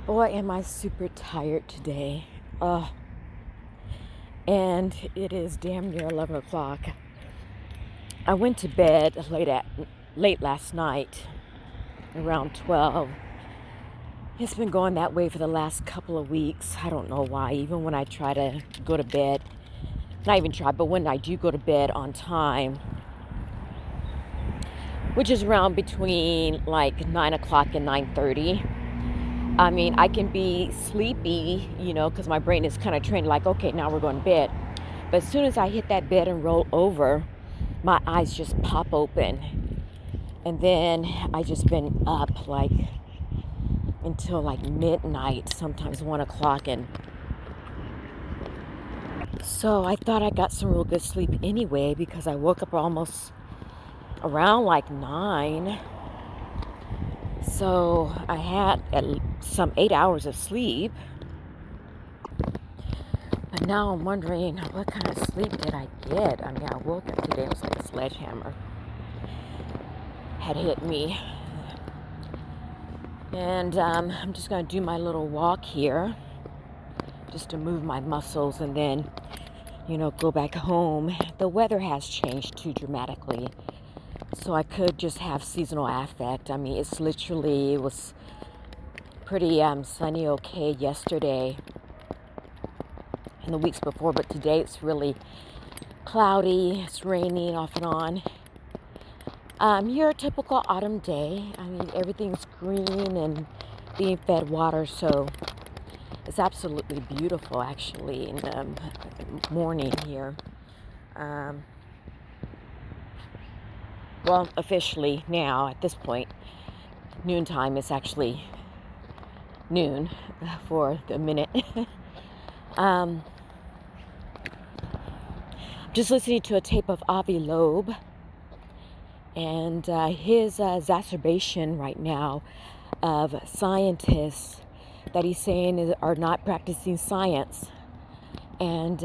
Boy, am I super tired today. And it is damn near 11 o'clock. I went to bed late last night, around 12. It's been going that way for the last couple of weeks. I don't know why. Even when I try to go to bed, not even try, but when I do go to bed on time, which is around between like 9 o'clock and 9:30. I mean, I can be sleepy, because my brain is kind of trained like, okay, now we're going to bed. But as soon as I hit that bed and roll over, my eyes just pop open. And then I just been up like until like midnight, sometimes 1 o'clock. And so I thought I got some real good sleep anyway, because I woke up almost around like 9. So I had some 8 hours of sleep. But now I'm wondering, what kind of sleep did I get? I mean, I woke up today, it was like a sledgehammer had hit me. And I'm just going to do my little walk here, just to move my muscles and then, go back home. The weather has changed too dramatically, so I could just have seasonal affect. I mean, it was pretty sunny, okay, yesterday and the weeks before, but today it's really cloudy, it's raining off and on. Your typical autumn day. I mean, everything's green and being fed water, so it's absolutely beautiful actually in the morning here. Well, officially now at this point, noontime is actually noon for the minute. Just listening to a tape of Avi Loeb and his exacerbation right now of scientists that he's saying are not practicing science. And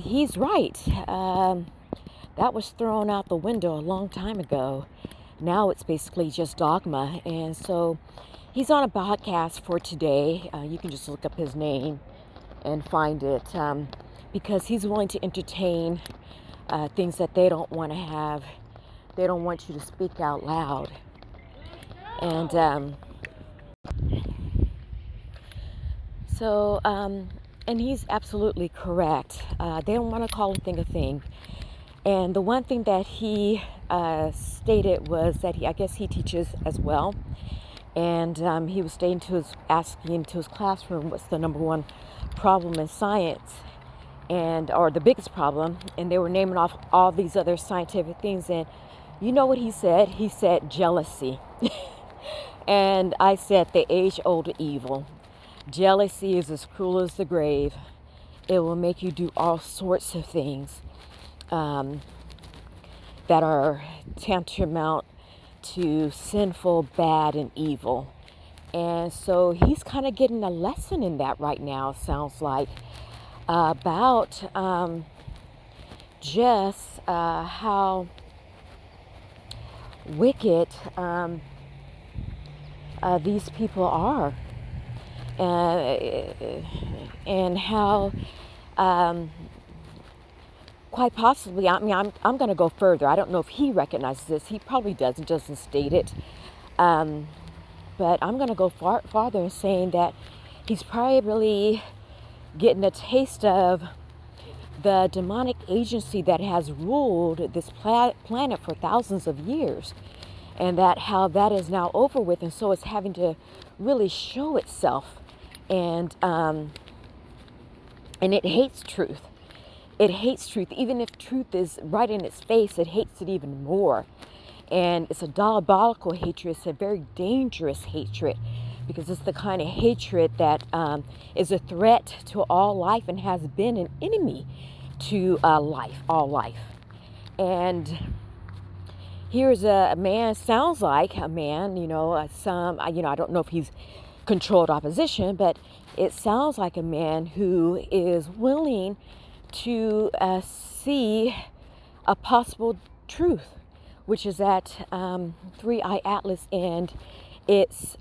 he's right. That was thrown out the window a long time ago. Now it's basically just dogma. And so he's on a podcast for today. You can just look up his name and find it, because he's willing to entertain things that they don't want to have. They don't want you to speak out loud. And and he's absolutely correct. They don't want to call a thing a thing. And the one thing that he stated was that I guess he teaches as well. And he was asking to his classroom, what's the number one problem in science, or the biggest problem? And they were naming off all these other scientific things. And you know what he said? He said jealousy. And I said the age-old evil. Jealousy is as cruel as the grave. It will make you do all sorts of things that are tantamount to sinful, bad, and evil. And so he's kind of getting a lesson in that right now, sounds like, about just how wicked these people are, and how quite possibly, I mean, I'm going to go further. I don't know if he recognizes this. He probably doesn't state it. But I'm going to go farther in saying that he's probably getting a taste of the demonic agency that has ruled this planet for thousands of years, and that how that is now over with, and so it's having to really show itself, and it hates truth. It hates truth. Even if truth is right in its face, it hates it even more. And it's a diabolical hatred. It's a very dangerous hatred, because it's the kind of hatred that is a threat to all life and has been an enemy to all life. And here's a man, sounds like a man, I don't know if he's controlled opposition, but it sounds like a man who is willing to see a possible truth, which is that 3i Atlas and its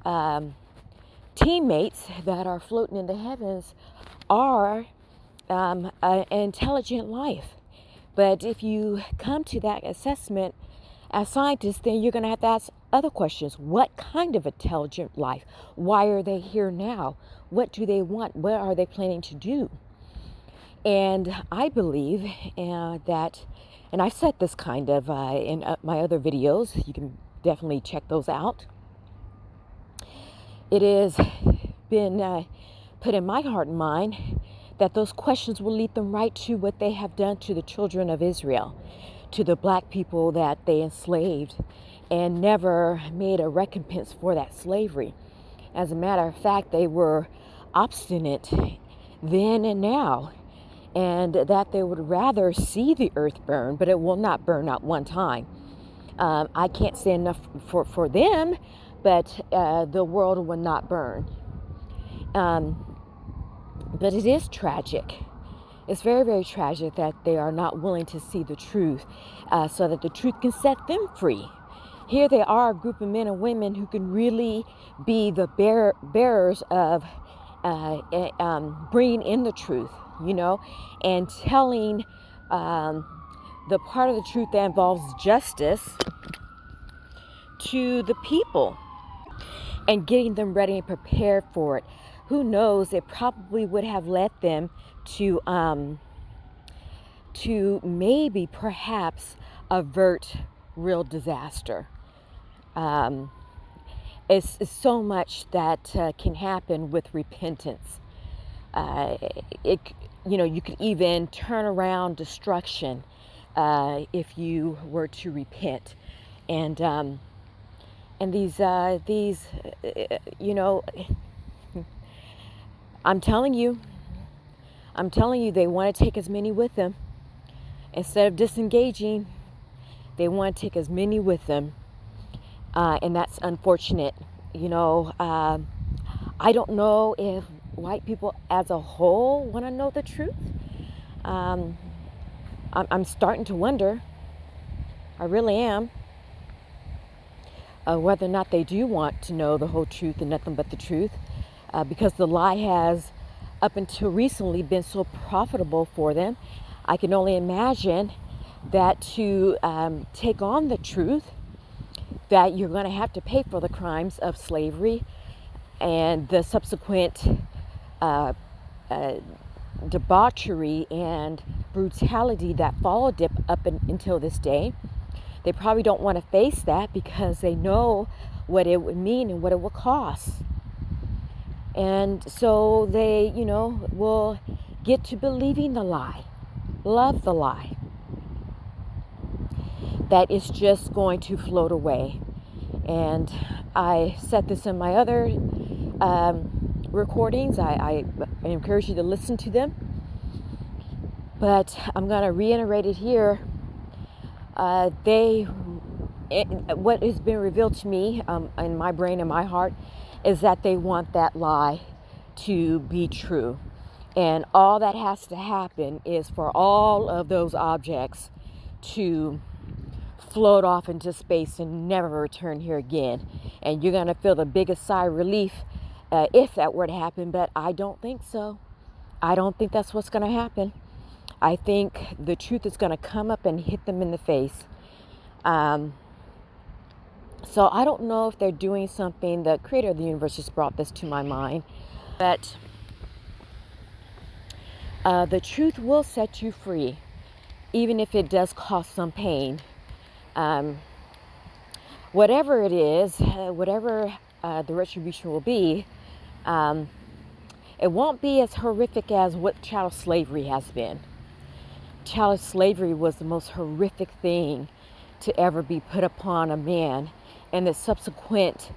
teammates that are floating in the heavens are an intelligent life. But if you come to that assessment as scientists, then you're going to have to ask other questions. What kind of intelligent life? Why are they here now? What do they want? What are they planning to do? And I believe that, and I've said this kind of in my other videos, you can definitely check those out. It has been put in my heart and mind that those questions will lead them right to what they have done to the children of Israel, to the black people that they enslaved and never made a recompense for that slavery. As a matter of fact, they were obstinate then and now, and that they would rather see the earth burn, but it will not burn out one time. I can't say enough for them, but the world will not burn. But it is tragic. It's very, very tragic that they are not willing to see the truth so that the truth can set them free. Here they are, a group of men and women who can really be the bearers of bringing in the truth, and telling the part of the truth that involves justice to the people and getting them ready and prepared for it. Who knows, it probably would have led them to maybe perhaps avert real disaster. It's so much that can happen with repentance. You could even turn around destruction if you were to repent. And these I'm telling you, they want to take as many with them. Instead of disengaging, they want to take as many with them. And that's unfortunate. I don't know if white people as a whole want to know the truth. I'm starting to wonder. I really am. Whether or not they do want to know the whole truth and nothing but the truth. Because the lie has, up until recently, been so profitable for them. I can only imagine that to take on the truth, that you're going to have to pay for the crimes of slavery and the subsequent debauchery and brutality that followed it up until this day. They probably don't want to face that because they know what it would mean and what it will cost. And so they, will get to believing the lie, love the lie, that it's just going to float away. And I said this in my other recordings. I encourage you to listen to them. But I'm going to reiterate it here. What has been revealed to me in my brain and my heart is that they want that lie to be true. And all that has to happen is for all of those objects to float off into space and never return here again. And you're going to feel the biggest sigh of relief if that were to happen, but I don't think so. I don't think that's what's going to happen. I think the truth is going to come up and hit them in the face. So I don't know if they're doing something. The creator of the universe just brought this to my mind. But the truth will set you free, even if it does cause some pain. Whatever it is, whatever the retribution will be, it won't be as horrific as what chattel slavery has been. Chattel slavery was the most horrific thing to ever be put upon a man, and the subsequent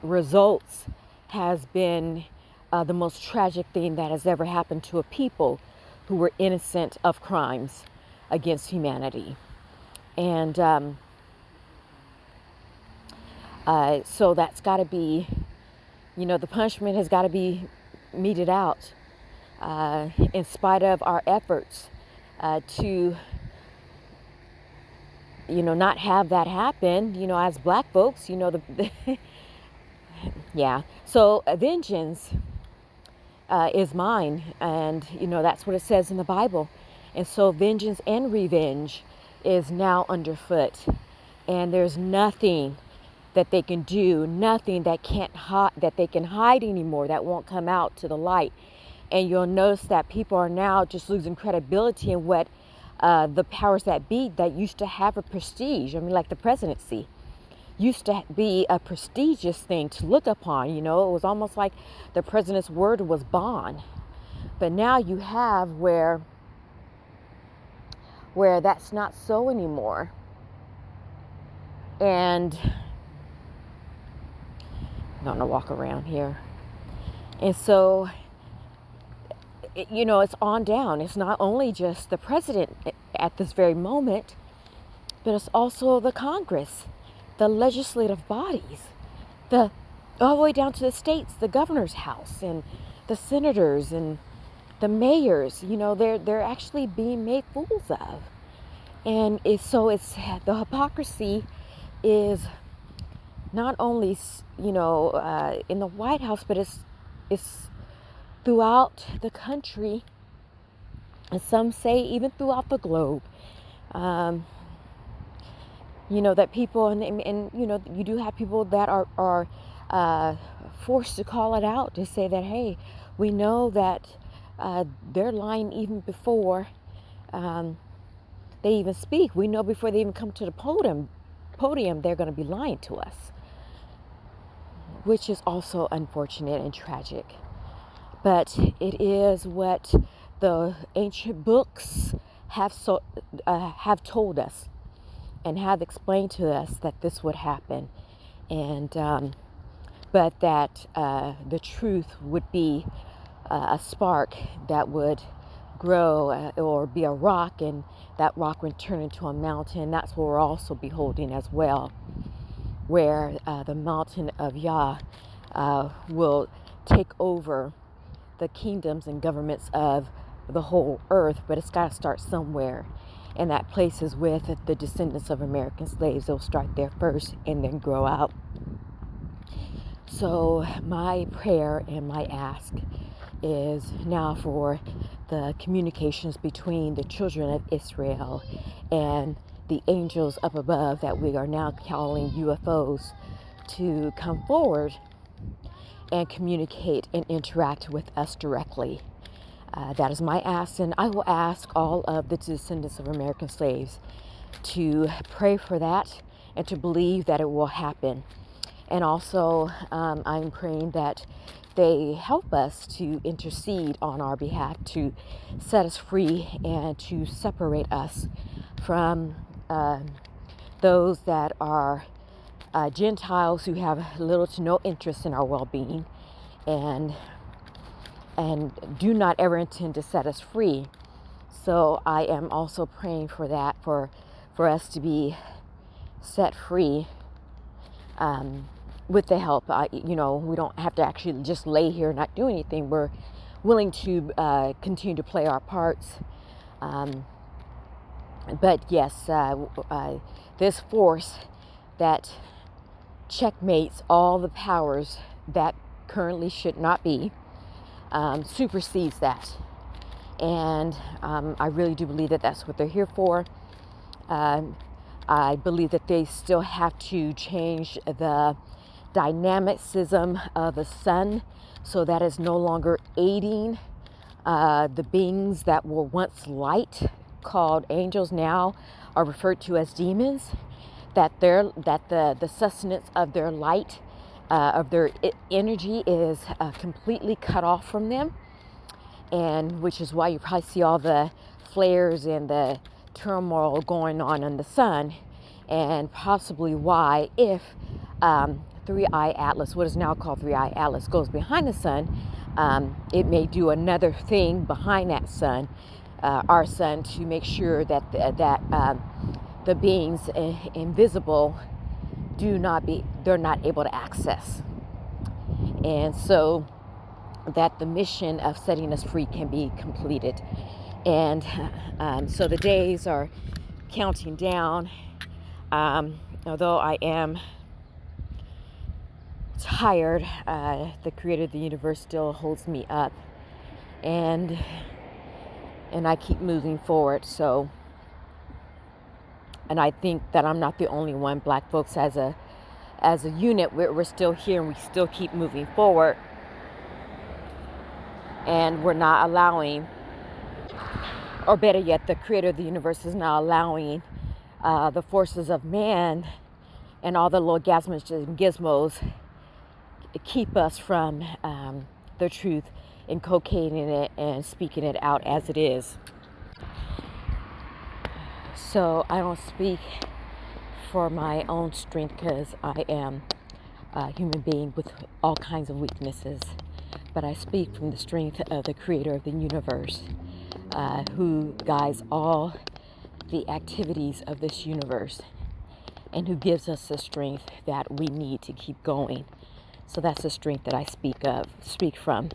results has been the most tragic thing that has ever happened to a people who were innocent of crimes against humanity. And so that's got to be, the punishment has got to be meted out in spite of our efforts to not have that happen. As black folks, Yeah. So vengeance is mine, and that's what it says in the Bible. And so vengeance and revenge is now underfoot, and there's nothing that they can do, nothing that that they can hide anymore, that won't come out to the light. And you'll notice that people are now just losing credibility in what the powers that be that used to have a prestige. I mean, like the presidency used to be a prestigious thing to look upon. It was almost like the president's word was bond. But now you have where that's not so anymore. And I'm gonna walk around here. And so, it's on down. It's not only just the president at this very moment, but it's also the Congress, the legislative bodies, all the way down to the states, the governor's house, and the senators and the mayors. They're actually being made fools of, and it's the hypocrisy is not only in the White House, but it's throughout the country, and some say even throughout the globe. That people, and you do have people that are forced to call it out, to say that, hey, we know that they're lying even before they even speak. We know before they even come to the podium they're going to be lying to us, which is also unfortunate and tragic. But it is what the ancient books have told us and have explained to us, that this would happen, and but that the truth would be a spark that would grow, or be a rock, and that rock would turn into a mountain. That's what we're also beholding as well, where the mountain of Yah will take over the kingdoms and governments of the whole earth. But it's got to start somewhere, and that place is with the descendants of American slaves. They'll start there first and then grow out. So my prayer and my ask is now for the communications between the children of Israel and the angels up above, that we are now calling UFOs, to come forward and communicate and interact with us directly. That is my ask, and I will ask all of the descendants of American slaves to pray for that and to believe that it will happen. And also, I'm praying that they help us to intercede on our behalf, to set us free and to separate us from those that are Gentiles who have little to no interest in our well-being, and do not ever intend to set us free. So I am also praying for that, for us to be set free with the help. We don't have to actually just lay here and not do anything. We're willing to continue to play our parts. But yes, this force that checkmates all the powers that currently should not be, supersedes that. And I really do believe that that's what they're here for. I believe that they still have to change the dynamicism of the sun, so that is no longer aiding the beings that were once light, called angels, now are referred to as demons. That the sustenance of their light, of their energy, is completely cut off from them, and which is why you probably see all the flares and the turmoil going on in the sun, and possibly why, if 3i Atlas, what is now called 3i Atlas, goes behind the sun, it may do another thing behind that sun, our sun, to make sure that the beings invisible they're not able to access, and so that the mission of setting us free can be completed. And so the days are counting down. Although I am tired, the creator of the universe still holds me up, and I keep moving forward. So, and I think that I'm not the only one. Black folks as a unit, we're still here, and we still keep moving forward, and we're not allowing, or better yet, the creator of the universe is not allowing the forces of man and all the little gasmos and gizmos keep us from the truth, inculcating it and speaking it out as it is. So I don't speak for my own strength, because I am a human being with all kinds of weaknesses, but I speak from the strength of the creator of the universe, who guides all the activities of this universe, and who gives us the strength that we need to keep going. So that's the strength that I speak from.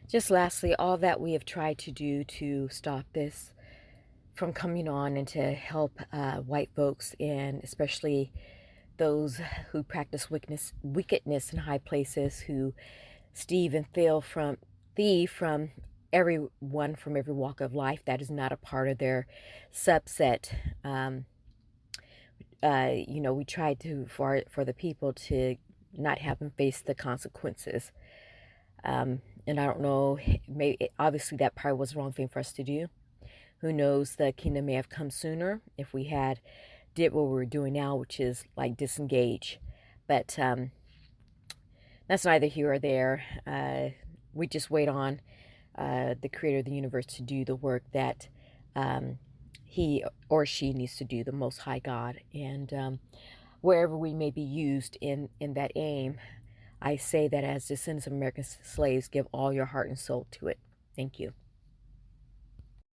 Just lastly, all that we have tried to do to stop this from coming on, and to help white folks, and especially those who practice wickedness in high places, who thieve and thieve from everyone from every walk of life that is not a part of their subset. We tried to for the people to not have them face the consequences. And I don't know, obviously that probably was the wrong thing for us to do. Who knows, the kingdom may have come sooner if we did what we're doing now, which is like disengage. But that's neither here or there. We just wait on the creator of the universe to do the work that he or she needs to do, the Most High God. And wherever we may be used in that aim, I say that as descendants of American slaves, give all your heart and soul to it. Thank you.